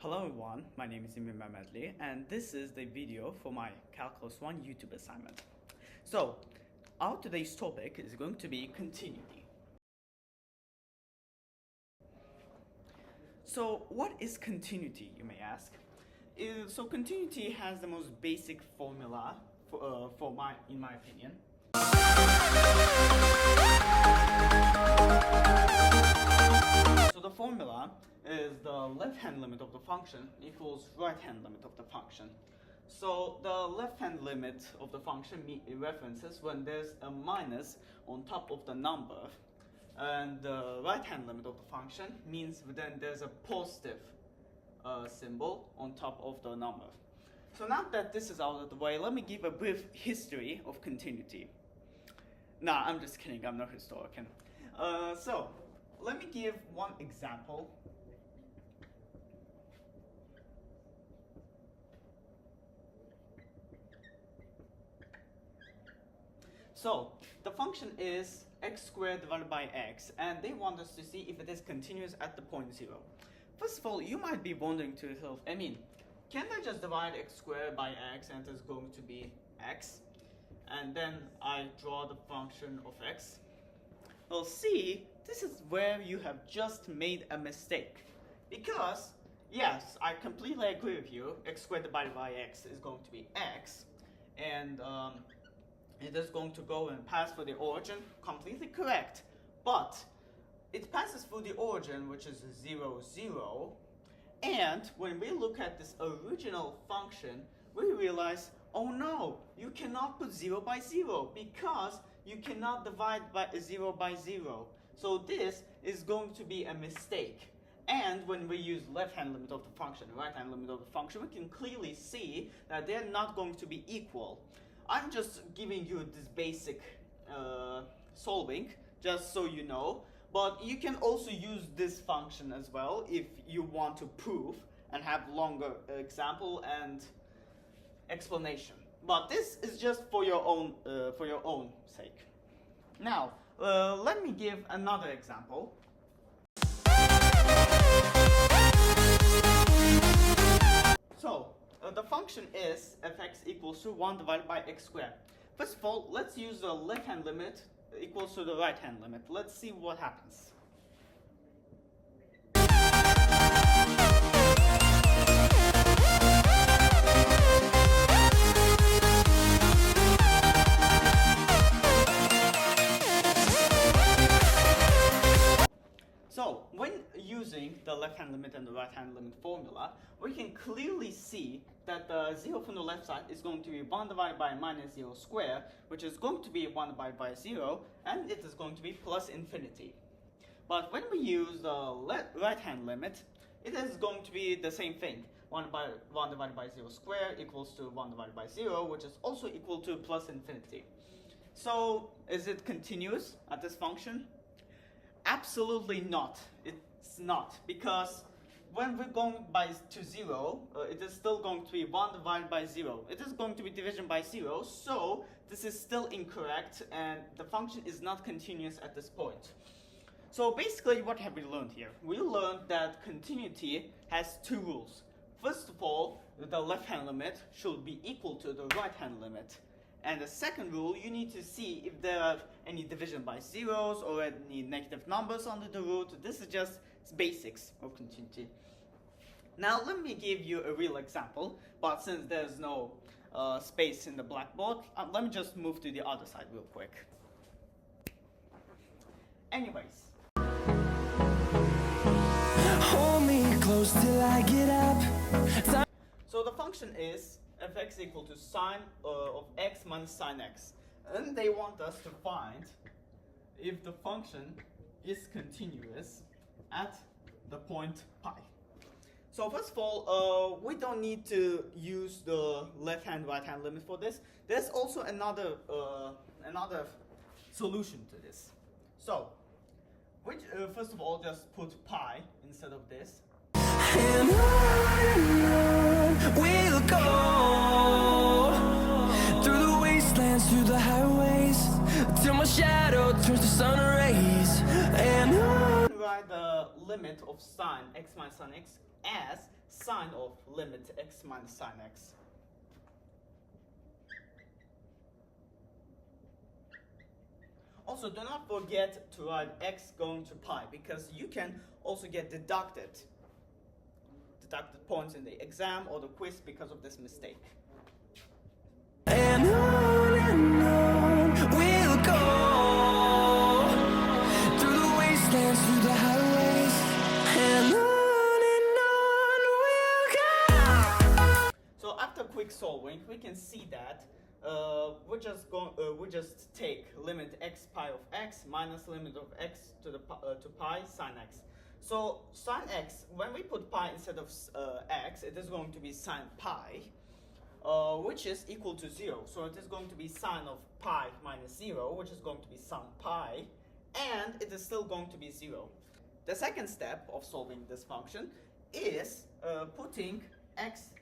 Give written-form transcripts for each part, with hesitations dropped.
Hello everyone, my name is Emin Mammadli and this is the video for my Calculus 1 YouTube assignment. So, our today's topic is going to be continuity. So, what is continuity, you may ask? So continuity has the most basic formula in my opinion. So the formula is the left-hand limit of the function equals right-hand limit of the function. So the left-hand limit of the function references when there's a minus on top of the number, and the right-hand limit of the function means then there's a positive symbol on top of the number. So now that this is out of the way, let me give a brief history of continuity. Nah, I'm just kidding, I'm no historian. So let me give one example. So the function is x squared divided by x, and they want us to see if it is continuous at the point 0. First of all, you might be wondering to yourself, Emin, can't I just divide x squared by x and it is going to be x? And then I draw the function of x. Well, see, this is where you have just made a mistake. Because, yes, I completely agree with you, x squared divided by x is going to be x, and it is going to go and pass through the origin, completely correct. But it passes through the origin, which is 0, 0, and when we look at this original function, we realize, oh no, you cannot put 0 by 0 because you cannot divide by 0 by 0. So this is going to be a mistake. And when we use left-hand limit of the function, right-hand limit of the function, we can clearly see that they're not going to be equal. I'm just giving you this basic solving, just so you know. But you can also use this function as well if you want to prove and have longer example and explanation. But this is just for your own sake. Now, let me give another example. So, the function is fx equals to 1 divided by x squared. First of all, let's use the left-hand limit equals to the right-hand limit. Let's see what happens. So, when using the left-hand limit and the right-hand limit formula, we can clearly see that the 0 from the left side is going to be 1 divided by minus 0 squared, which is going to be 1 divided by 0, and it is going to be plus infinity. But when we use the right-hand limit, it is going to be the same thing. 1 divided by 0 squared equals to 1 divided by 0, which is also equal to plus infinity. So, is it continuous at this function? Absolutely not. It's not, because when we're going to 0, it is still going to be 1 divided by 0. It is going to be division by 0, so this is still incorrect, and the function is not continuous at this point. So basically, what have we learned here? We learned that continuity has two rules. First of all, the left-hand limit should be equal to the right-hand limit. And the second rule, you need to see if there are any division by zeros or any negative numbers under the root. This is just basics of continuity. Now let me give you a real example, but since there's no space in the blackboard, let me just move to the other side real quick. Anyways. Hold me close till I get up. So the function is fx equal to sine of x minus sine x, and they want us to find if the function is continuous at the point pi. So first of all, we don't need to use the left-hand right-hand limit for this. There's also another solution to this. So first of all, just put pi instead of this. And on we'll go through the wastelands, through the highways, till my shadow turns to sun rays. And on. Write the limit of sine x minus sine x as sign of limit x minus sine x. Also, do not forget to write x going to pi, because you can also get deducted points in the exam or the quiz because of this mistake. And on we'll go, through the wastelands, through the highways, and on we'll go. So after quick solving, we can see that we just take limit x pi of x minus limit of x to pi sine x. So sine x, when we put pi instead of x, it is going to be sine pi, which is equal to 0. So it is going to be sine of pi minus 0, which is going to be sine pi, and it is still going to be 0. The second step of solving this function is putting x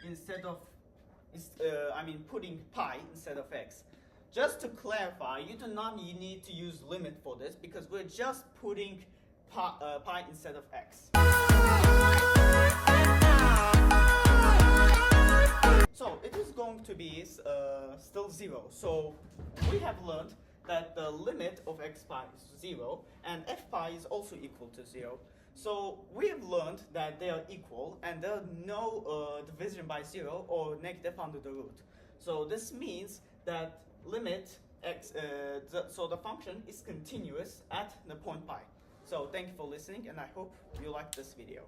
instead of, putting pi instead of x. Just to clarify, you do not need to use limit for this, because we're just putting pi instead of x. So it is going to be still 0. So we have learned that the limit of x pi is 0 and f pi is also equal to 0. So we have learned that they are equal and there are no division by 0 or negative under the root. So this means that limit x, so the function is continuous at the point pi. So thank you for listening, and I hope you liked this video.